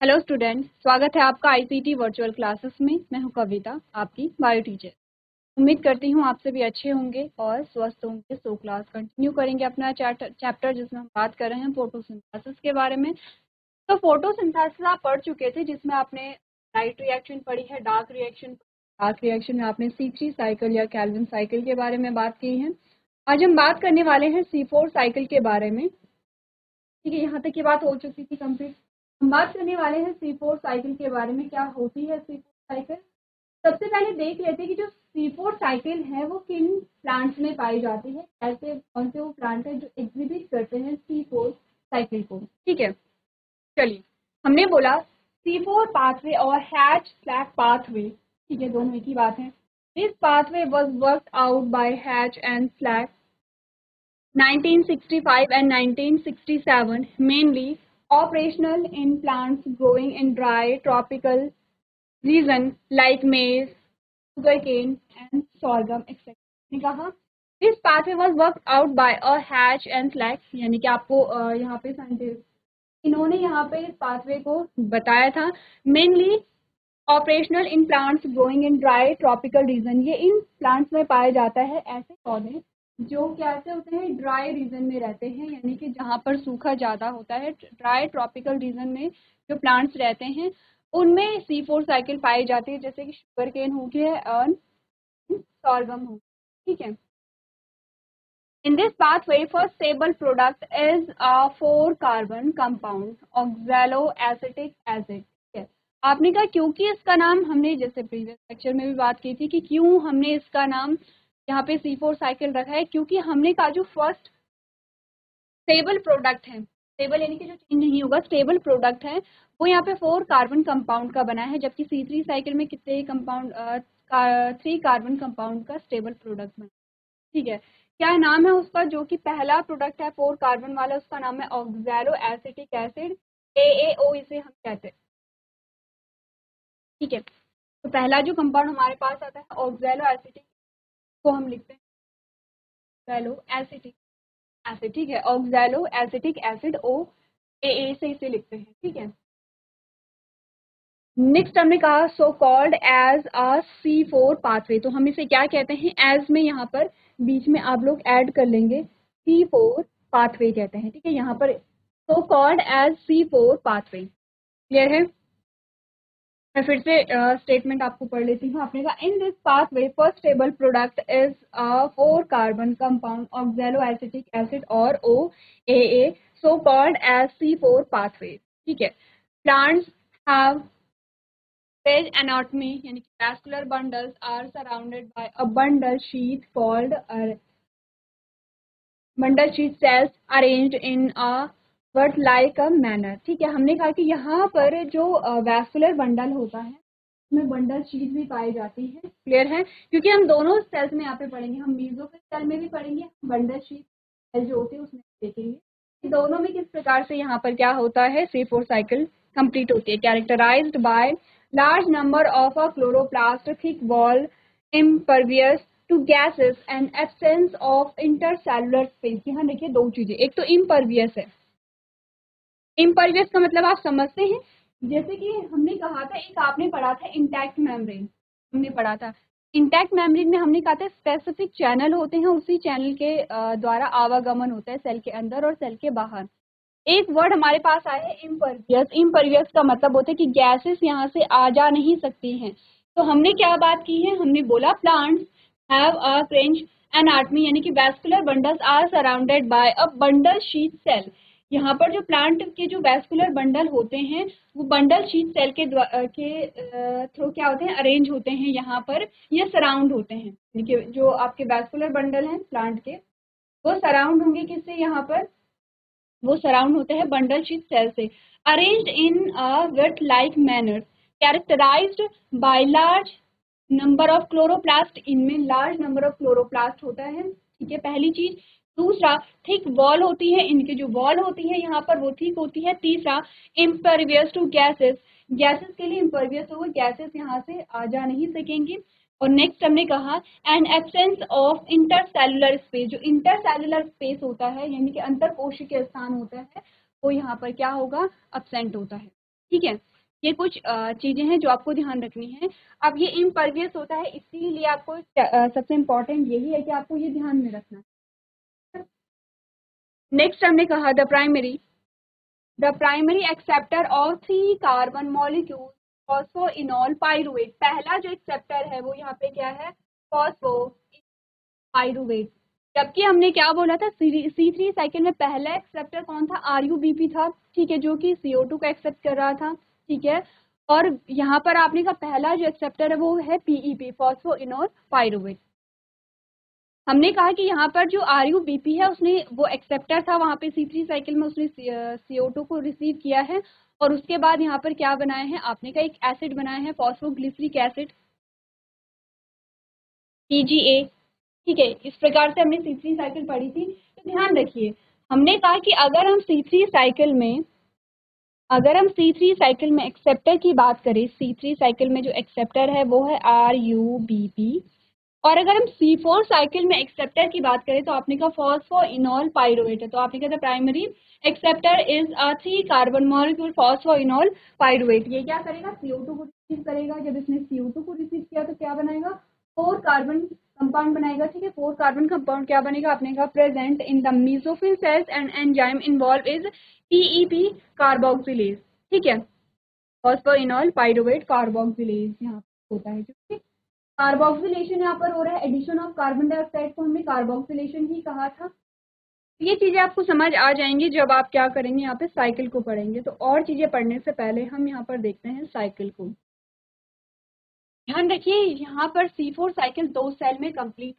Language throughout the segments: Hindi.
हेलो स्टूडेंट, स्वागत है आपका आईसीटी वर्चुअल क्लासेस में। मैं हूं कविता, आपकी बायो टीचर। उम्मीद करती हूं आप सभी अच्छे होंगे और स्वस्थ होंगे। सो क्लास कंटिन्यू करेंगे अपना चैप्टर जिसमें हम बात कर रहे हैं फोटोसिंथेसिस के बारे में। तो फोटोसिंथेसिस आप पढ़ चुके थे, जिसमें आपने लाइट रिएक्शन पढ़ी है, डार्क रिएक्शन में आपने C3 साइकिल या कैल्विन साइकिल के बारे में बात की है। आज हम बात करने वाले हैं C4 साइकिल के बारे में। ठीक है, यहाँ तक की बात हो चुकी थी कंप्लीट। हम बात करने वाले हैं C4 साइकिल के बारे में। क्या होती है C4 साइकिल? सबसे पहले देख लेते हैं कि जो C4 साइकिल है वो किन प्लांट्स में पाई जाती है, ऐसे कौन से वो प्लांट है जो एग्जिबिट करते हैं C4 साइकिल को। ठीक है, चलिए, हमने बोला C4 पाथवे और हैच स्लैक पाथवे। ठीक है, दोनों एक ही बात है। This pathway was worked out by hatch and slack 1965 and 1967, mainly operational in plants growing in dry tropical region like maize, sugarcane and sorghum, etc. ने कहा this pathway was worked out by a hatch and slack, यानी कि आपको यहाँ पे साइंटिस्ट इन्होंने यहाँ पे इस पाथवे को बताया था। Mainly operational in plants growing in dry tropical region, ये इन प्लांट्स में पाया जाता है ऐसे पौधे जो कैसे होते हैं, ड्राई रीजन में रहते हैं, यानी कि जहाँ पर सूखा ज़्यादा होता है। ड्राई ट्रॉपिकल रीजन में जो प्लांट्स रहते हैं उनमें C4 साइकिल पाई जाती है, जैसे कि शुगर केन हो गया और सॉर्गम हो। ठीक है, in this pathway first stable product is a 4 carbon compound oxaloacetic acid। आपने कहा क्योंकि इसका नाम, हमने जैसे प्रीवियस लेक्चर में भी बात की थी कि क्यों हमने इसका नाम यहाँ पे C4 साइकिल रखा है, क्योंकि हमने कहा जो फर्स्ट स्टेबल प्रोडक्ट है, स्टेबल यानी कि जो चेंज नहीं होगा, स्टेबल प्रोडक्ट है, वो यहाँ पे 4 कार्बन कंपाउंड का बना है, जबकि C3 साइकिल में कितने कंपाउंड 3 कार्बन कंपाउंड का स्टेबल प्रोडक्ट बना। ठीक है, क्या नाम है उसका? जो कि पहला प्रोडक्ट है 4 कार्बन वाला, उसका नाम है ऑक्सैलोएसिटिक एसिड, AAO इसे हम कहते हैं। ठीक है, तो पहला जो कंपाउंड हमारे पास आता है ऑक्सैलोएसिटिक, को हम लिखते हैं ऑक्सैलोएसिटिक एसिड। ठीक है, ऑक्सैलोएसिटिक एसिड OAA से इसे लिखते हैं। ठीक है, नेक्स्ट हमने कहा so called as a C4 pathway, तो हम इसे क्या कहते हैं? एज में यहाँ पर बीच में आप लोग ऐड कर लेंगे, C4 पाथवे कहते हैं। ठीक है, यहाँ पर so called as C4 pathway. Clear है? मैं फिर से स्टेटमेंट आपको पढ़ लेती हूँ। आपने कहा in this pathway first stable product is 4 carbon compound oxaloacetic acid और OAA, so called as C4 pathway. ठीक है, प्लांट्स हैव phage anatomy, यानी कि vascular bundles are surrounded by a bundle sheath called bundle sheath cells arranged in a word like a manner। ठीक है, हमने कहा कि यहाँ पर जो वैस्कुलर बंडल होता है उसमें बंडल शीट भी पाई जाती है। क्लियर है? क्योंकि हम दोनों सेल्स में यहाँ पे पढ़ेंगे, हम मीजोफिल सेल में भी पढ़ेंगे, बंडल शीट सेल जो होती है उसमें देखेंगे कि दोनों में किस प्रकार से यहाँ पर क्या होता है, C4 साइकिल कंप्लीट होती है। Characterised by large number of a chloroplast, thick wall, impervious to gases and absence of intercellular space। यहाँ देखिए दो चीजें, एक तो impervious है। impervious का मतलब आप समझते हैं, जैसे कि हमने कहा था, एक आपने पढ़ा था इंटैक्ट मेम्ब्रेन, हमने पढ़ा था इंटैक्ट मेम्ब्रेन में हमने कहा था स्पेसिफिक चैनल होते हैं, उसी चैनल के द्वारा आवागमन होता है सेल के अंदर और सेल के बाहर। एक वर्ड हमारे पास आया है इम्परवियस। इम्परवियस का मतलब होता है कि गैसेस यहाँ से आ जा नहीं सकती हैं। तो हमने क्या बात की है? हमने बोला plants have a French anatomy, यानी कि vascular bundles are surrounded by a bundle sheath cell. यहाँ पर जो प्लांट के जो वैस्कुलर बंडल होते हैं वो बंडल शीट सेल के थ्रू क्या होते हैं, अरेंज होते हैं, यहाँ पर ये सराउंड होते हैं। देखिए जो आपके वैस्कुलर बंडल हैं प्लांट के, वो सराउंड होंगे किससे? यहाँ पर वो सराउंड होते हैं बंडल शीट सेल से। Arranged in a wreath like manner, characterised by large number of chloroplast, इनमें लार्ज नंबर ऑफ क्लोरोप्लास्ट होता है। ठीक है, पहली चीज। दूसरा, थिक वॉल होती है, इनकी जो वॉल होती है यहाँ पर वो थिक होती है। तीसरा, इम्परवियस टू गैसेस, गैसेस के लिए इम्परवियस हो, गैसेस यहाँ से आ जा नहीं सकेंगी। और नेक्स्ट हमने कहा an absence of intercellular space, जो इंटरसेलुलर स्पेस होता है यानी कि अंतर कोशिकीय स्थान होता है, वो यहाँ पर क्या होगा, एब्सेंट होता है। ठीक है, ये कुछ चीजें हैं जो आपको ध्यान रखनी है। अब ये इम्परवियस होता है, इसीलिए आपको सबसे इम्पोर्टेंट यही है कि आपको ये ध्यान में रखना है। नेक्स्ट हमने कहा the primary acceptor of 3 carbon molecule phosphoenol pyruvate. पहला जो एक्सेप्टर है वो यहाँ पे क्या है, फॉस्फो पाइरुवेट। जबकि हमने क्या बोला था, C3 साइकिल में पहला एक्सेप्टर कौन था, RuBP था, ठीक है, जो कि CO2 को एक्सेप्ट कर रहा था, ठीक है। और यहाँ पर आपने कहा पहला जो एक्सेप्टर है वो है PEP, फॉस्फोइनोल पाइरुवेट। हमने कहा कि यहाँ पर जो RuBP है उसने वो एक्सेप्टर था वहाँ पे C3 साइकिल में, उसने CO2 को रिसीव किया है और उसके बाद यहाँ पर क्या बनाए हैं, आपने कहा एक एसिड बनाया है फॉस्फोग्लिसरिक एसिड PGA, ठीक है। इस प्रकार से हमने C3 साइकिल पढ़ी थी। तो ध्यान रखिए, हमने कहा कि अगर हम C3 साइकिल में एक्सेप्टर की बात करें, C3 साइकिल में जो एक्सेप्टर है वो है RuBP, और अगर हम C4 साइकिल में एक्सेप्टर की बात करें तो आपने कहा फॉस्फोइनोल पाइरुवेट है। तो आपने कहा primary acceptor is a 3 carbon molecule phosphoenol pyruvate. ये क्या करेगा, CO2 को रिसीव करेगा। जब इसने CO2 को रिसीव किया तो क्या बनाएगा, 4 कार्बन कंपाउंड बनाएगा, ठीक है। 4 कार्बन कंपाउंड क्या बनेगा, आपने कहा present in the mesophyll cells and enzyme involve is PEP carboxylase, ठीक है। फॉस्फोइनोल पाइरुवेट कार्बोक्सिलेज यहाँ होता है, ठीक है। कार्बोक्सिलेशन यहाँ पर हो रहा है, एडिशन ऑफ कार्बन डाइऑक्साइड को हमने कार्बोक्सिलेशन ही कहा था। ये चीजें आपको समझ आ जाएंगी जब आप क्या करेंगे, यहाँ पे साइकिल को पढ़ेंगे। तो और चीजें पढ़ने से पहले हम यहाँ पर देखते हैं साइकिल को। ध्यान रखिए यहाँ पर C4 साइकिल 2 सेल में कंप्लीट।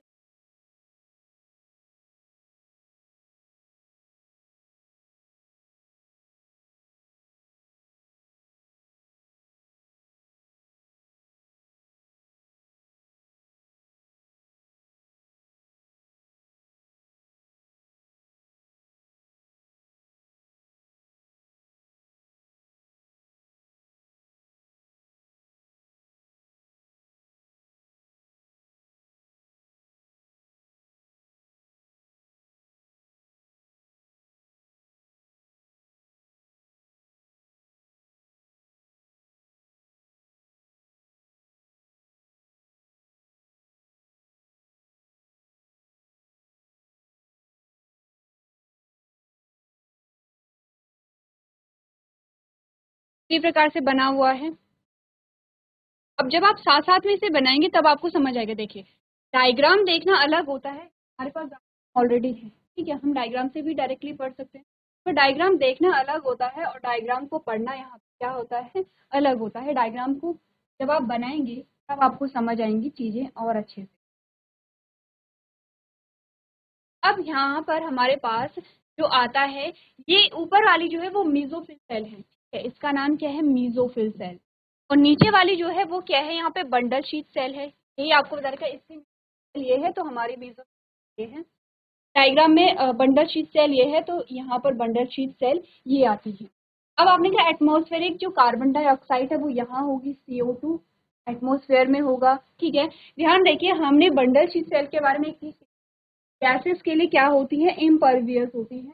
इसी प्रकार से बना हुआ है। अब जब आप साथ साथ में इसे बनाएंगे तब आपको समझ आएगा। देखिए, डायग्राम देखना अलग होता है, हमारे पास ऑलरेडी है, ठीक है, हम डायग्राम से भी डायरेक्टली पढ़ सकते हैं। तो डायग्राम देखना अलग होता है और डायग्राम को पढ़ना यहाँ पे क्या होता है, अलग होता है। डायग्राम को जब आप बनाएंगे तब आपको समझ आएंगी चीजें और अच्छे से। अब यहाँ पर हमारे पास जो आता है, ये ऊपर वाली जो है वो मीजोफिल सेल है, ठीक है, इसका नाम क्या है, मीजोफिल सेल। और नीचे वाली जो है वो क्या है, यहाँ पे बंडल शीट सेल है। यही आपको बता रखा है, इसकी ये है तो हमारी मीजोफिल ये है। डायग्राम में बंडल शीट सेल ये है तो यहाँ पर बंडल शीट सेल ये आती है। अब आपने कहा एटमॉस्फेरिक जो कार्बन डाइऑक्साइड है वो यहाँ होगी, CO2 एटमॉस्फेयर में होगा, ठीक है। ध्यान देखिए, हमने बंडल शीट सेल के बारे में की, गैसेस के लिए क्या होती है, इम्परवियस होती है,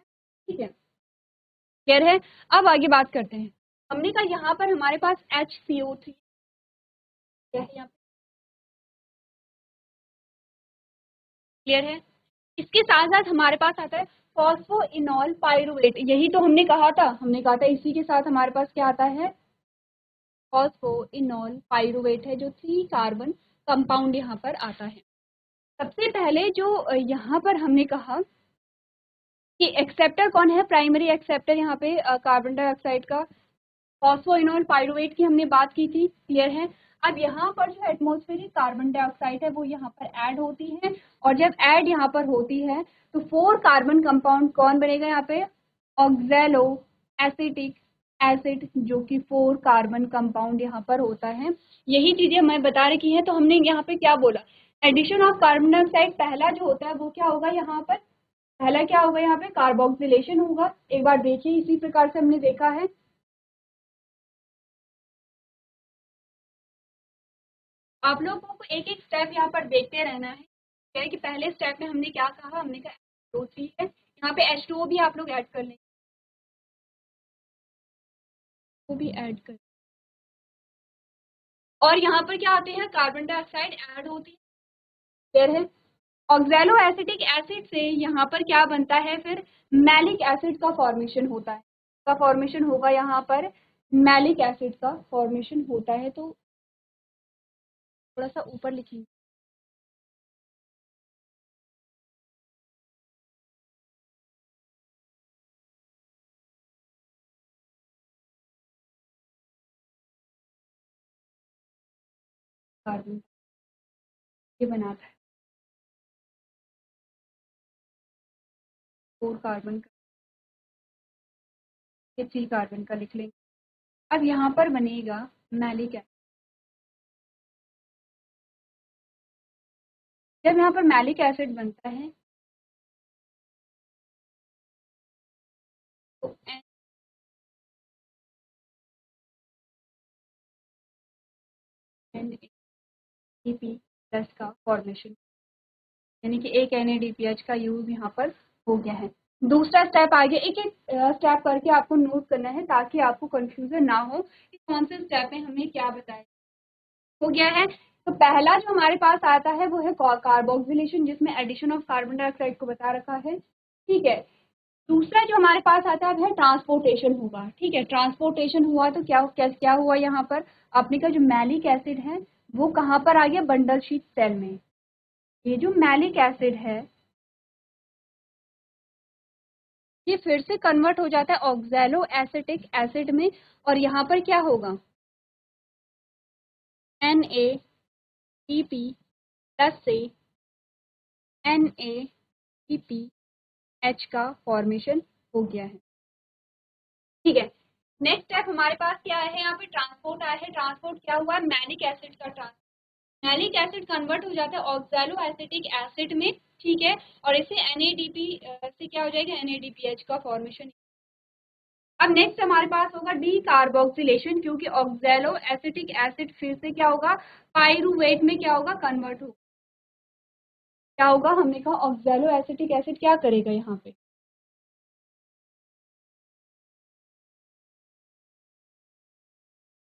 ठीक है, क्लियर है। अब आगे बात करते हैं। हमने कहा यहाँ पर हमारे पास HCO3 क्या है, यहाँ क्लियर है। इसके साथ साथ हमारे पास आता है फॉस्फोइनोल पाइरुवेट। यही तो हमने कहा था, इसी के साथ हमारे पास क्या आता है, फॉस्फोइनोल पाइरुवेट है, जो 3 कार्बन कंपाउंड यहाँ पर आता है। सबसे पहले जो यहाँ पर हमने कहा कि एक्सेप्टर कौन है, प्राइमरी एक्सेप्टर यहाँ पे कार्बन डाइऑक्साइड का फॉस्फोइनोल पाइरुवेट की हमने बात की थी, क्लियर है। अब यहाँ पर जो एटमॉस्फेरिक कार्बन डाइऑक्साइड है वो यहाँ पर ऐड होती है, और जब ऐड यहाँ पर होती है तो 4 कार्बन कंपाउंड कौन बनेगा यहाँ पे, ऑक्सैलो एसिटिक एसिड, जो कि 4 कार्बन कंपाउंड यहाँ पर होता है। यही चीजें मैं बता रखी है। तो हमने यहाँ पे क्या बोला, एडिशन ऑफ कार्बन डाइऑक्साइड पहला जो होता है वो क्या होगा, यहाँ पर पहला क्या होगा, यहाँ पे कार्बोक्सिलेशन होगा। एक बार देखिए, इसी प्रकार से हमने देखा है। आप लोगों को एक एक स्टेप यहाँ पर देखते रहना है। क्या है कि पहले स्टेप में हमने क्या कहा, हमने कहा H2O3 है, यहाँ पे H2O भी आप लोग ऐड कर लेंगे। वो भी ऐड कर, और यहाँ पर क्या होते हैं, कार्बन डाइऑक्साइड ऐड होती है। क्लियर है। ऑक्सैलो एसिटिक एसिड से यहाँ पर क्या बनता है, फिर मैलिक एसिड का फॉर्मेशन होता है, का फॉर्मेशन होगा, यहाँ पर मैलिक एसिड का फॉर्मेशन होता है। तो थोड़ा सा ऊपर लिखेंगे, कार्बन ये बनाता है 4 कार्बन का, ये 3 कार्बन का लिख लेंगे। अब यहाँ पर बनेगा मैलिक एसिड। जब यहाँ पर मैलिक एसिड बनता है तो NADP प्लस का फॉर्मेशन, यानी कि एक NADPH का यूज यहाँ पर हो गया है। दूसरा स्टेप आगे, एक एक स्टेप करके आपको नोट करना है ताकि आपको कंफ्यूजन ना हो कि कौन से स्टेप में हमें क्या बताया हो गया है। तो पहला जो हमारे पास आता है वो है कार्बोक्सिलेशन, जिसमें एडिशन ऑफ कार्बन डाइऑक्साइड को बता रखा है। ठीक है। दूसरा जो हमारे पास आता है ट्रांसपोर्टेशन होगा। ठीक है, ट्रांसपोर्टेशन हुआ तो क्या हुआ, यहाँ पर आपने का जो मैलिक एसिड है वो कहाँ पर आ गया, बंडल शीट सेल में। ये जो मैलिक एसिड है ये फिर से कन्वर्ट हो जाता है ऑक्सैलो एसिटिक एसिड में, और यहाँ पर क्या होगा, NADP प्लस से NADPH का फॉर्मेशन हो गया है। ठीक है। नेक्स्ट स्टेप हमारे पास क्या है, यहाँ पे ट्रांसपोर्ट आया है। ट्रांसपोर्ट क्या हुआ, मैलिक एसिड का मैलिक एसिड कन्वर्ट हो जाता है ऑक्सैलो एसिटिक एसिड में। ठीक है, और इसे NADP से क्या हो जाएगा, NADPH का फॉर्मेशन। अब नेक्स्ट हमारे पास होगा डी कार्बोक्सिलेशन, क्योंकि ऑक्सैलो एसिटिक एसिड फिर से क्या होगा, पाइरुवेट में क्या होगा, कन्वर्ट हो, क्या होगा, हमने कहा ऑक्सैलो एसिटिक एसिड क्या करेगा, यहाँ पे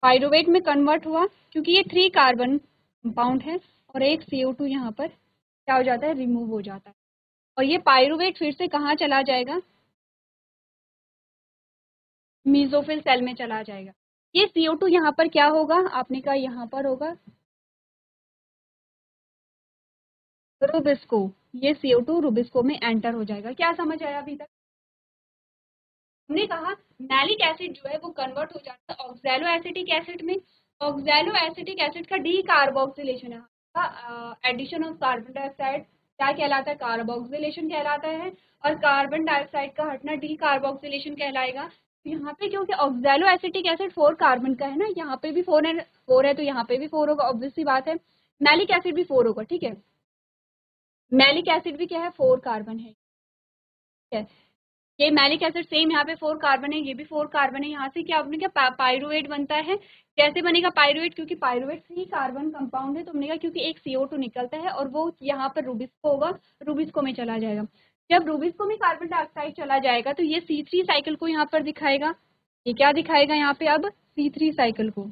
पाइरुवेट में कन्वर्ट हुआ, क्योंकि ये 3 कार्बन कंपाउंड है और एक CO2 यहाँ पर क्या हो जाता है, रिमूव हो जाता है, और ये पाइरुवेट फिर से कहाँ चला जाएगा, मीजोफिल सेल में चला जाएगा। ये CO2 यहाँ पर क्या होगा, आपने कहा यहाँ पर होगा रुबिस्को, ये CO2 रुबिस्को में एंटर हो जाएगा। क्या समझ आया अभी तक? हमने कहा मैलिक एसिड जो है वो कन्वर्ट हो जाता है ऑक्सैलो एसिटिक एसिड में। ऑक्सैलो एसिटिक एसिड का डी कार्बोक्सिलेशन है, एडिशन ऑफ कार्बन डाइऑक्साइड क्या कहलाता है, कार्बोक्सिलेशन कहलाता है, और कार्बन डाइऑक्साइड का हटना डी कार्बोक्सिलेशन कहलाएगा। तो यहाँ पे क्योंकि ऑक्सैलो एसिटिक एसिड 4 कार्बन का है ना, यहाँ पे भी 4 है तो यहाँ पे भी 4 होगा, ऑब्वियस सी बात है। मैलिक एसिड भी 4 होगा। ठीक है, मैलिक एसिड भी क्या है, 4 कार्बन है। ठीक है, ये मैलिक एसिड सेम यहाँ पे 4 कार्बन है, ये भी 4 कार्बन है। यहाँ से क्या आपने क्या पाइरुवेट बनता है, कैसे बनेगा पाइरुवेट, क्योंकि पाइरुवेट 3 कार्बन कंपाउंड है, तो हमने कहा क्योंकि एक CO2 निकलता है और वो यहाँ पर रुबिस्को होगा, रुबिस्को में चला जाएगा। जब रुबिस्को में कार्बन डाइऑक्साइड चला जाएगा तो ये C3 साइकिल को यहाँ पर दिखाएगा, ये क्या दिखाएगा यहाँ पे, अब C3 साइकिल को,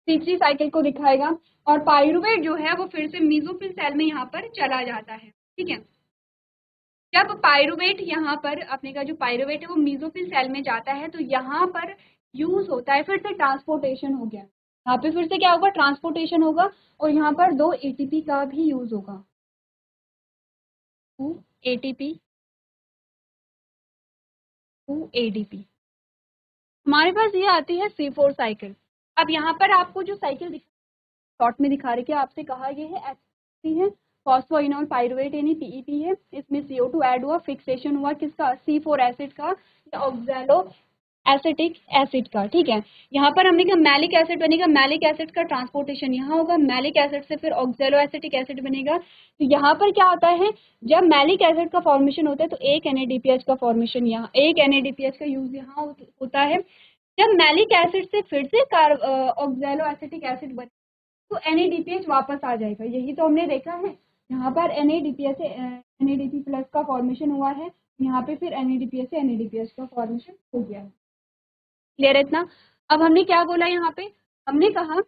C3 साइकिल को दिखाएगा, और पाइरुवेट जो है वो फिर से मीजोफिल सेल में यहाँ पर चला जाता है। ठीक है, जब पाइरुवेट यहाँ पर अपने का जो पाइरुवेट है वो मीजोफिल सेल में जाता है तो यहाँ पर यूज होता है, फिर से ट्रांसपोर्टेशन हो गया, यहाँ पे फिर से क्या होगा, ट्रांसपोर्टेशन होगा, और यहाँ पर 2 ATP का भी यूज होगा, 2 ATP 2 ADP। हमारे पास ये आती है C4 साइकिल। अब यहाँ पर आपको जो साइकिल शॉर्ट में दिखा रही है, आपसे कहा ये है HC है, फॉस्फोइनोल पाइरुवेट यानी PEP है, इसमें CO2 ऐड हुआ, फिक्सेशन हुआ किसका, C4 एसिड का, ऑक्सैलो एसिटिक एसिड का। ठीक है, यहाँ पर हमने कहा मैलिक एसिड बनेगा, मैलिक एसिड का ट्रांसपोर्टेशन यहाँ होगा, मैलिक एसिड से फिर ऑक्सैलो एसिटिक एसिड बनेगा। तो यहाँ पर क्या होता है, जब मैलिक एसिड का फॉर्मेशन होता है तो एक NADPH का फॉर्मेशन यहाँ, एक NADPH का यूज यहाँ होता है। जब मैलिक एसिड से फिर से ऑक्सैलो एसिटिक एसिड बने तो NADPH वापस आ जाएगा, यही तो हमने देखा है। यहाँ पर NADPH से NADP प्लस का फॉर्मेशन हुआ है, यहाँ पे फिर NADPH से NADPH का फॉर्मेशन हो गया है। क्लियर है इतना? अब हमने क्या बोला यहाँ पे, हमने कहा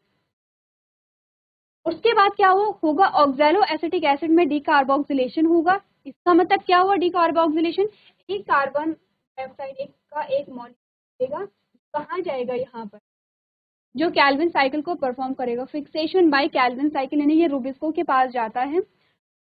उसके बाद क्या होगा, ऑक्सैलो एसिटिक एसिड में डीकार्बोक्सिलेशन होगा। इसका मतलब क्या हुआ डीकार्बोक्सिलेशन, एक कार्बन डाइऑक्साइड एक का एक मॉलिक्यूल कहाँ जाएगा, यहाँ पर जो कैल्विन साइकिल को परफॉर्म करेगा, फिक्सेशन बाय कैल्विन साइकिल, यानी ये रूबिस्को के पास जाता है।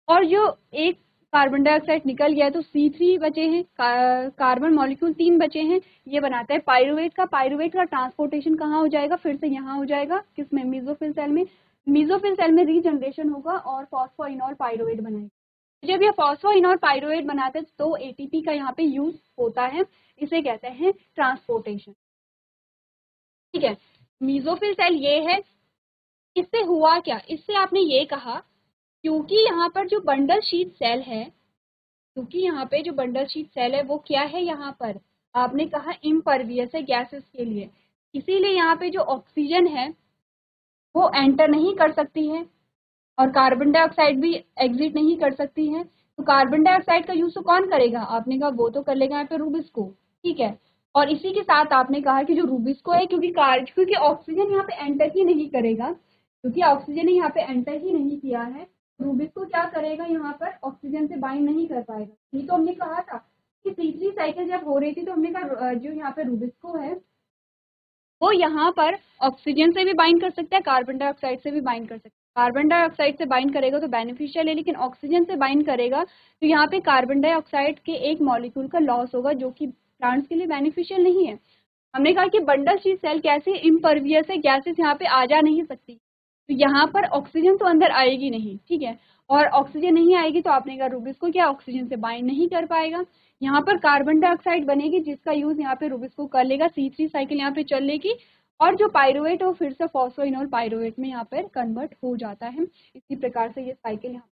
और जो एक कार्बन डाइऑक्साइड निकल गया है तो C3 बचे हैं, कार्बन मॉलिक्यूल 3 बचे हैं, ये बनाता है पाइरुवेट का। पाइरुवेट का ट्रांसपोर्टेशन कहाँ हो जाएगा, फिर से यहाँ हो जाएगा, किसमें, मीजोफिल सेल में। मीजोफिल सेल में रीजनरेशन होगा और फॉस्फोइनॉल पाइरुवेट बनाएगा। जब ये फॉस्फोइनॉल पाइरुवेट बनाते हैं तो ATP का यहाँ पे यूज होता है, इसे कहते हैं ट्रांसपोर्टेशन। ठीक है, मीजोफिल सेल ये है। इससे हुआ क्या, इससे आपने ये कहा क्योंकि यहाँ पर जो बंडल शीट सेल है, क्योंकि यहाँ पे जो बंडल शीट सेल है वो क्या है, यहाँ पर आपने कहा इम्परवियस है गैसेस के लिए, इसीलिए यहाँ पे जो ऑक्सीजन है वो एंटर नहीं कर सकती है और कार्बन डाइऑक्साइड भी एग्जिट नहीं कर सकती है। तो कार्बन डाइऑक्साइड का यूज तो कौन करेगा, आपने कहा वो तो कर लेगा यहाँ पे रूबिस्को। ठीक है, और इसी के साथ आपने कहा कि जो रूबिस्को है, क्योंकि ऑक्सीजन यहाँ पे एंटर ही नहीं करेगा, क्योंकि ऑक्सीजन ने यहाँ पे एंटर ही नहीं किया है, रूबिस्को क्या करेगा, यहाँ पर ऑक्सीजन से बाइंड नहीं कर पाएगा। ये तो हमने कहा था कि तीसरी साइकिल जब हो रही थी तो हमने कहा जो यहाँ पे रूबिस्को है वो यहाँ पर ऑक्सीजन से भी बाइंड कर सकता है, कार्बन डाइऑक्साइड से भी बाइंड कर सकता है। कार्बन डाइऑक्साइड से बाइंड करेगा तो बेनिफिशियल है, लेकिन ऑक्सीजन से बाइंड करेगा तो यहाँ पे कार्बन डाइऑक्साइड के एक मॉलिक्यूल का लॉस होगा, जो कि प्लांट्स के लिए बेनिफिशियल नहीं है। हमने कहा कि बंडल शीट सेल कैसे इम्परवियस है, गैसेस यहाँ पे आ जा नहीं सकती, तो यहाँ पर ऑक्सीजन तो अंदर आएगी नहीं। ठीक है, और ऑक्सीजन नहीं आएगी तो आपने कहा रूबिस्को क्या ऑक्सीजन से बाइंड नहीं कर पाएगा, यहाँ पर कार्बन डाइऑक्साइड बनेगी जिसका यूज यहाँ पे रूबिस्को कर लेगा, C3 साइकिल यहाँ पे चल लेगी और जो पाइरुवेट है फिर से फॉस्फोइनोल पाइरुवेट में यहाँ पर कन्वर्ट हो जाता है। इसी प्रकार से ये साइकिल यहाँ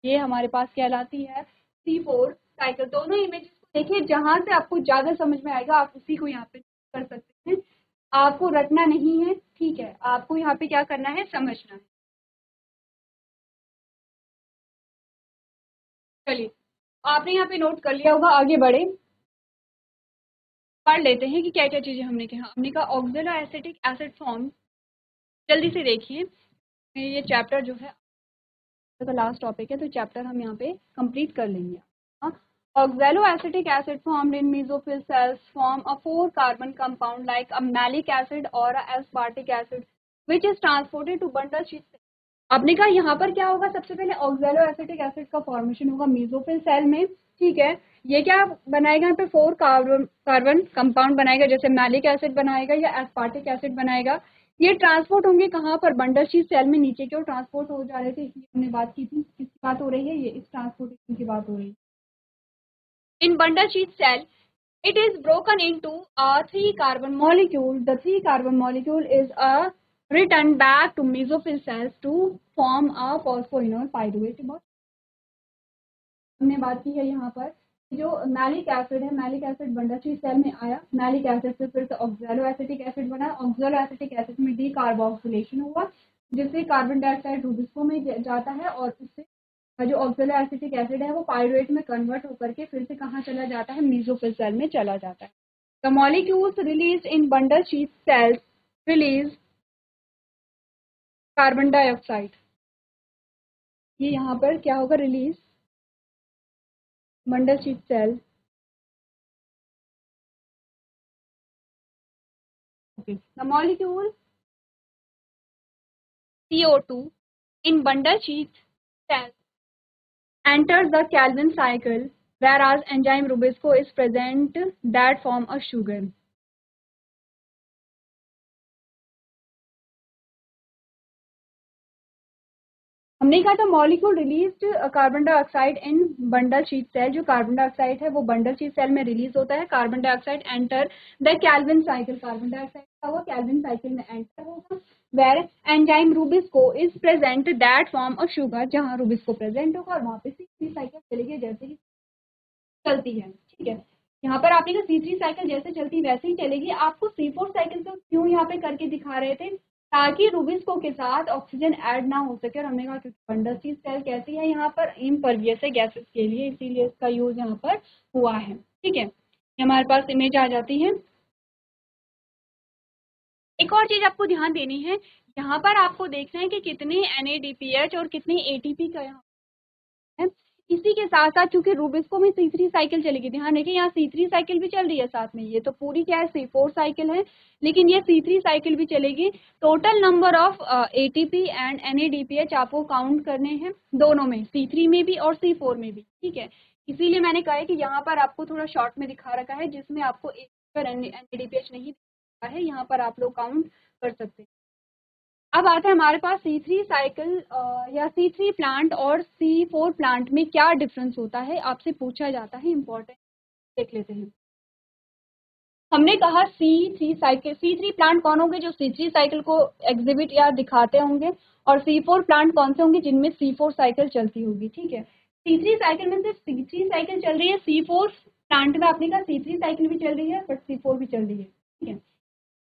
ये हमारे पास कहलाती है C4 साइकिल। दोनों इमेजेस को देखिए, जहां से आपको ज्यादा समझ में आएगा आप उसी को यहाँ पे कर सकते हैं, आपको रटना नहीं है। ठीक है, आपको यहाँ पे क्या करना है, समझना है। चलिए, आपने यहाँ पे नोट कर लिया होगा, आगे बढ़े पढ़ लेते हैं कि क्या क्या चीजें हमने कहा। हमने कहा ऑक्सैलो एसिटिक एसिड फॉर्म, जल्दी से देखिए, ये चैप्टर जो है का लास्ट टॉपिक है, तो चैप्टर हम यहाँ पे कंप्लीट कर लेंगे। Oxaloacetic acid formed in mesophyll cells form a 4-carbon compound like a malic acid or a aspartic acid which is transported to bundle sheath cell। आपने कहा यहाँ पर क्या होगा, सबसे पहले ऑक्सैलोएसिटिक एसिड का फॉर्मेशन होगा मेसोफिल सेल में। ठीक है, ये क्या बनाएगा, यहाँ पे 4 कार्बन कंपाउंड बनाएगा, जैसे मैलिक एसिड बनाएगा या एस्पार्टिक एसिड बनाएगा। ये ट्रांसपोर्ट होंगे कहाँ पर, बंडल शीट सेल में नीचे की ओर ट्रांसपोर्ट हो जा रहे थे, इसलिए हमने बात की थी, किसकी बात हो रही है, ये इस ट्रांसपोर्टेशन की बात हो रही है। In bundle sheet cell, it is broken into a 3-carbon molecule. The 3-carbon molecule is returned back to mesophyll cells to form a phosphoenol pyruvate। हमने बात की है यहाँ पर जो मैलिक एसिड है, malic acid bundle sheath cell में आया, मैलिक एसिड से फिर से ऑक्सैलोएसिटिक एसिड बना, ऑक्सैलोएसिटिक एसिड में डीकार्बोक्सिलेशन हुआ जिससे कार्बन डाइऑक्साइड रूबिस्को में जाता है और उससे जो ऑक्सैलोएसिटिक एसिड है वो पाइरुवेट में कन्वर्ट होकर के फिर से कहाँ चला जाता है, मेसोफिल सेल में चला जाता है। The molecules release in bundle sheath cells release carbon dioxide, ये यहाँ पर क्या होगा, release bundle sheath cell. Okay. The molecule CO2 in bundle sheet cells enters the Calvin cycle, whereas enzyme Rubisco is present that form a sugar। हमने कहा था molecule released carbon dioxide in bundle sheath cell, जो कार्बन डाइऑक्साइड है वो बंडल शीट सेल में रिलीज होता है, carbon dioxide enter the Calvin cycle, carbon dioxide का वो कैल्विन साइकिल में एंटर होगा, where enzyme RuBisCO is present that form a sugar, जहां रूबिस्को प्रेजेंट होगा और वहां पे C3 साइकिल चलेगी जैसे ही चलती है। ठीक है, यहाँ पर आपने कहा C3 साइकिल जैसे चलती वैसे ही चलेगी। आपको C4 साइकिल तो क्यों यहाँ पे करके दिखा रहे थे, ताकि रूबिस्को के साथ ऑक्सीजन ऐड ना हो सके, और हमने कहा क्योंकि बंडल शीट सेल कैसी है, यहाँ पर इम्परवियस है गैसेस के लिए, इसीलिए इसका यूज यहाँ पर हुआ है। ठीक है, हमारे पास इमेज आ जाती है, एक और चीज आपको ध्यान देनी है, यहाँ पर आपको देखना है कि कितने NADPH और कितने ATP का यहाँ है। इसी के साथ साथ चूंकि रूबिस्को में C3 साइकिल चलेगी, ध्यान रखिए यहाँ C3 साइकिल भी चल रही है साथ में, ये तो पूरी क्या है C4 साइकिल है, लेकिन ये C3 साइकिल भी चलेगी। Total number of ATP and NADPH आपको काउंट करने हैं दोनों में, C3 में भी और C4 में भी, ठीक है। इसीलिए मैंने कहा है कि यहाँ पर आपको थोड़ा शॉर्ट में दिखा रखा है, जिसमें आपको NADPH नहीं दिखा है, यहाँ पर आप लोग काउंट कर सकते हैं। अब आता है हमारे पास C3 साइकिल या C3 प्लांट और C4 प्लांट में क्या डिफरेंस होता है, आपसे पूछा जाता है, इंपॉर्टेंट, देख लेते हैं। हमने कहा C3 साइकिल, C3 प्लांट कौन होंगे जो C3 साइकिल को एग्जिबिट या दिखाते होंगे, और C4 प्लांट कौन से होंगे जिनमें C4 साइकिल चलती होगी, ठीक है। C3 साइकिल में सिर्फ C3 साइकिल चल रही है, C4 प्लांट में आपने कहा C3 साइकिल भी चल रही है बट C4 भी चल रही है, ठीक है।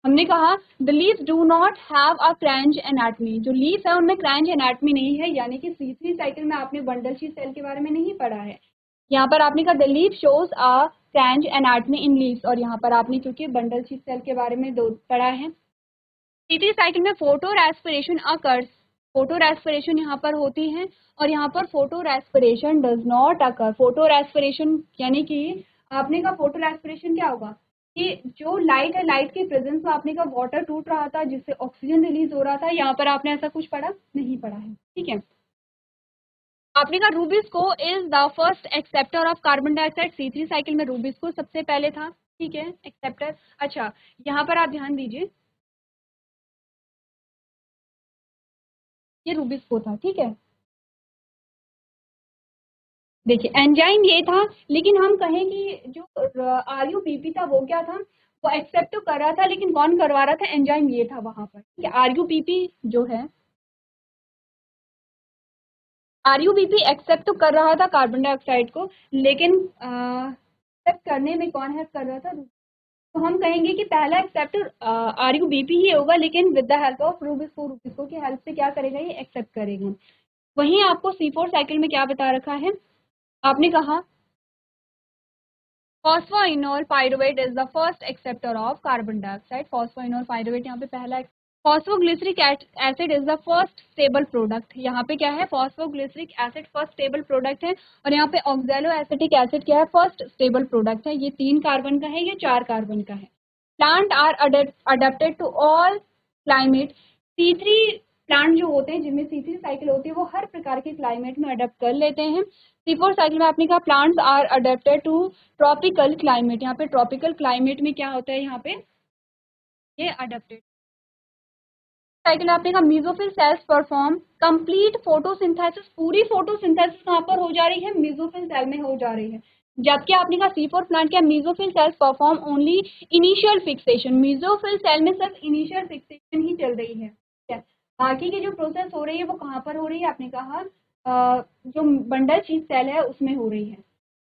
हमने कहा the leaves do not have a Kranz anatomy, जो लीव्स है उनमें क्रैंच एनाटमी नहीं है, यानी कि C3 साइकिल में आपने बंडल शीट सेल के बारे में नहीं पढ़ा है। यहाँ पर आपने कहा the leave shows a Kranz anatomy in leaves, और यहाँ पर आपने क्योंकि बंडल शीट सेल के बारे में दो पढ़ा है। C3 साइकिल में photo respiration occurs, photo respiration यहाँ पर होती है, और यहाँ पर photo respiration does not occur. Photo respiration यानी कि आपने कहा फोटो रेस्पिरेशन क्या होगा कि जो लाइट है, लाइट के प्रेजेंस में आपने कहा वाटर टूट रहा था जिससे ऑक्सीजन रिलीज हो रहा था, यहाँ पर आपने ऐसा कुछ पढ़ा नहीं पढ़ा है, ठीक है। आपने कहा rubisco is the first acceptor of carbon dioxide, C3 cycle में रूबिस्को सबसे पहले था, ठीक है, एक्सेप्टर। अच्छा, यहाँ पर आप ध्यान दीजिए, ये रूबिस्को था, ठीक है। देखिए एंजाइम ये था, लेकिन हम कहें कि जो RUBP था वो क्या था, वो एक्सेप्ट तो कर रहा था, लेकिन कौन करवा रहा था, एंजाइम ये था वहां पर, ठीक है। RUBP जो है, RUBP एक्सेप्ट तो कर रहा था कार्बन डाइऑक्साइड को, लेकिन एक्सेप्ट करने में कौन हेल्प कर रहा था, तो हम कहेंगे कि पहला एक्सेप्टर RUBP ही होगा, लेकिन with the help of rubisco, rubisco की हेल्प से क्या करेगा, ये एक्सेप्ट करेगा। वहीं आपको C4 साइकिल में क्या बता रखा है, आपने कहा phosphoenol pyruvate is the first acceptor of carbon dioxide, phosphoenol pyruvate यहाँ पे पहला। Phosphoglyceric acid is the first stable product, यहाँ पे क्या है, phosphoglyceric acid first stable product है, और यहाँ पे ऑक्सैलो एसिटिक एसिड क्या है, फर्स्ट स्टेबल प्रोडक्ट है। ये 3 कार्बन का है, ये 4 कार्बन का है। Plant are adapted to all climate, C3 plant जो होते हैं जिनमें C3 साइकिल होती है वो हर प्रकार के क्लाइमेट में अडेप्ट कर लेते हैं। C4 साइकिल में आपने कहा plants are adapted to tropical climate, यहाँ पे ट्रॉपिकल क्लाइमेट में क्या होता है, यहाँ पे ये अडेप्टेड। साइकिल आपने कहा mesophyll cells perform complete photosynthesis, पूरी फोटोसिंथेसिस कहाँ पर हो जा रही है, मेसोफिल सेल में हो जा रही है। जबकि आपने कहा C4 प्लांट क्या, mesophyll cells perform only initial fixation, mesophyll cell में सिर्फ इनिशियल फिक्सेशन ही चल रही है, ठीक है। बाकी की जो प्रोसेस हो रही है वो कहाँ पर हो रही है, आपने कहा जो बंडल शीट सेल है उसमें हो रही है।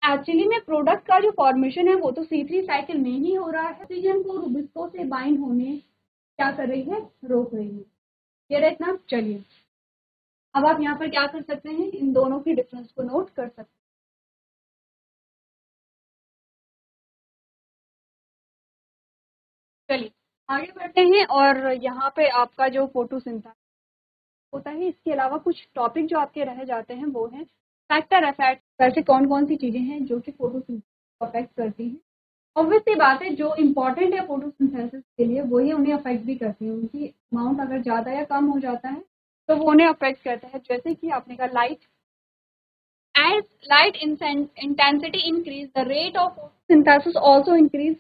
एक्चुअली में प्रोडक्ट का जो फॉर्मेशन है वो तो C3 साइकिल में ही हो रहा है, ऑक्सीजन को रूबिस्को से बाइंड होने क्या कर रही है, रोक रही है। क्लियर है इतना, चलिए अब आप यहाँ पर क्या कर सकते हैं, इन दोनों की डिफरेंस को नोट कर सकते हैं। चलिए आगे बढ़ते हैं, और यहाँ पे आपका जो फोटोसिंथेसिस होता है, इसके अलावा कुछ टॉपिक जो आपके रह जाते हैं वो है फैक्टर इफेक्ट, वैसे कौन कौन सी चीजें हैं जो कि फोटोसिंथेसिस को अफेक्ट करती हैं। ऑब्वियस सी बात है, जो इम्पोर्टेंट है फोटोसिंथेसिस के लिए वही उन्हें अफेक्ट भी करती है, उनकी अमाउंट अगर ज़्यादा या कम हो जाता है तो वो उन्हें अफेक्ट करता है। जैसे कि आपने कहा light, as light intensity increase, the rate of photosynthesis also increase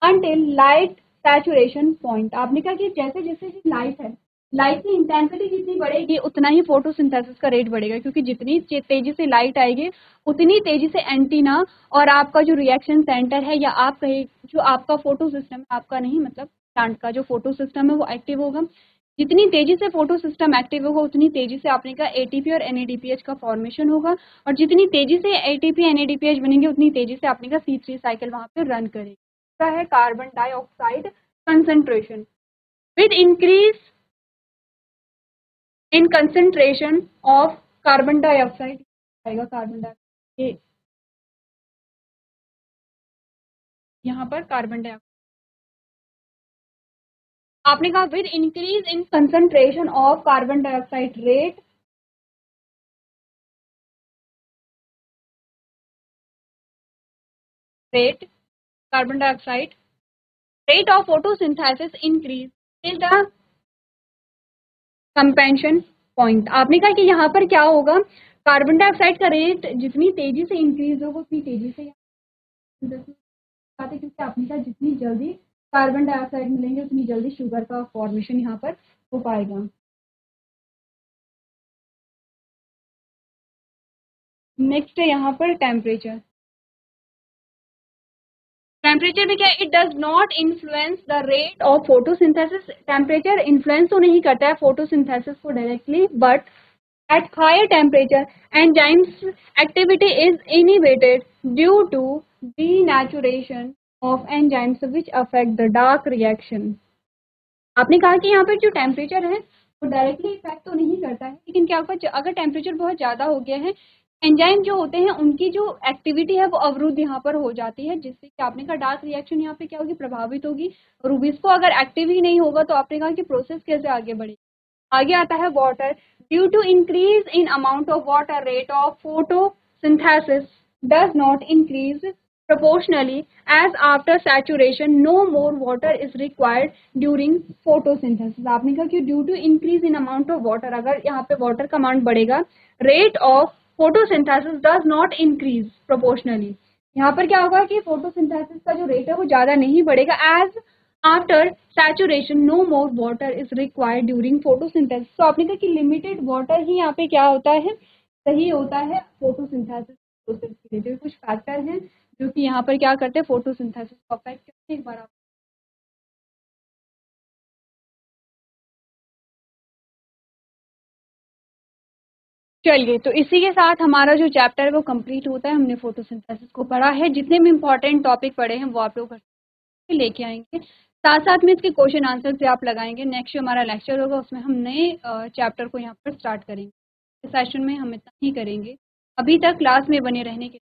until light saturation point। आपने कहा कि जैसे जैसे लाइट है, लाइट की इंटेंसिटी जितनी बढ़ेगी उतना ही फोटोसिंथेसिस का रेट बढ़ेगा, क्योंकि जितनी तेजी से लाइट आएगी उतनी तेजी से एंटीना और आपका जो रिएक्शन सेंटर है, या आप कहे जो आपका फोटो सिस्टम है, आपका नहीं मतलब प्लांट का जो फोटो सिस्टम है वो एक्टिव होगा। जितनी तेजी से फोटो सिस्टम एक्टिव होगा उतनी तेजी से आपने कहा ATP और NADPH का फॉर्मेशन होगा, और जितनी तेजी से ATP NADPH बनेंगे उतनी तेजी से आपने कहा C3 साइकिल वहां पे रन करेगी। दूसरा है carbon dioxide concentration, with increase in concentration of carbon dioxide आएगा, कार्बन डाइऑक्साइड यहाँ पर कार्बन डाइऑक्साइड आपने कहा with increase in concentration of carbon dioxide rate carbon dioxide rate of photosynthesis increase till the compensation point. आपने कहा कि यहाँ पर क्या होगा, कार्बन डाइऑक्साइड का रेट जितनी तेजी से इंक्रीज होगा उतनी तेजी से क्योंकि आपने कहा जितनी जल्दी कार्बन डाइऑक्साइड मिलेंगे उतनी जल्दी शुगर का फॉर्मेशन यहाँ पर हो पाएगा। नेक्स्ट है यहाँ पर टेम्परेचर। टेम्परेचर में क्या, it does not influence the rate of photosynthesis. Temperature influence तो नहीं करता है फोटोसिंथेसिस को directly, but at higher temperature enzymes activity is inhibited due to denaturation of enzymes which affect the dark reaction। आपने कहा कि यहाँ पर जो टेम्परेचर है वो डायरेक्टली इफेक्ट तो नहीं करता है, लेकिन क्या होगा अगर टेम्परेचर बहुत ज़्यादा हो गया है, एंजाइम जो होते हैं उनकी जो एक्टिविटी है वो अवरुद्ध यहाँ पर हो जाती है, जिससे कि आपने कहा डार्क रिएक्शन यहाँ पे क्या होगी, प्रभावित होगी। और इसको अगर एक्टिव ही नहीं होगा तो आपने कहा कि प्रोसेस कैसे आगे बढ़ेगी। आगे आता है water. Due to increase in amount of water rate of photosynthesis does not increase proportionally as after saturation no more water is required during photosynthesis। आपने कहा कि due to increase in amount of water, अगर यहाँ पे water का अमाउंट बढ़ेगा, rate of photosynthesis does not increase proportionally। यहाँ पर क्या होगा कि photosynthesis का जो rate है वो ज़्यादा नहीं बढ़ेगा, as after saturation no more water is required during photosynthesis। तो आपने कहा कि limited water ही यहाँ पे क्या होता है, सही होता है photosynthesis प्रोसेस के लिए। जो कुछ फैक्टर हैं जो कि यहाँ पर क्या करते हैं, फोटोसिंथेसिस को अफेक्ट करते हैं। एक बार आप चलिए, तो इसी के साथ हमारा जो चैप्टर है वो कंप्लीट होता है। हमने फोटोसिंथेसिस को पढ़ा है, जितने भी इंपॉर्टेंट टॉपिक पढ़े हैं वो आप लोग लेके आएंगे, साथ साथ में इसके क्वेश्चन आंसर से आप लगाएंगे। नेक्स्ट जो हमारा लेक्चर होगा उसमें हम नए चैप्टर को यहाँ पर स्टार्ट करेंगे। इस सेशन में हम इतना ही करेंगे। अभी तक क्लास में बने रहने के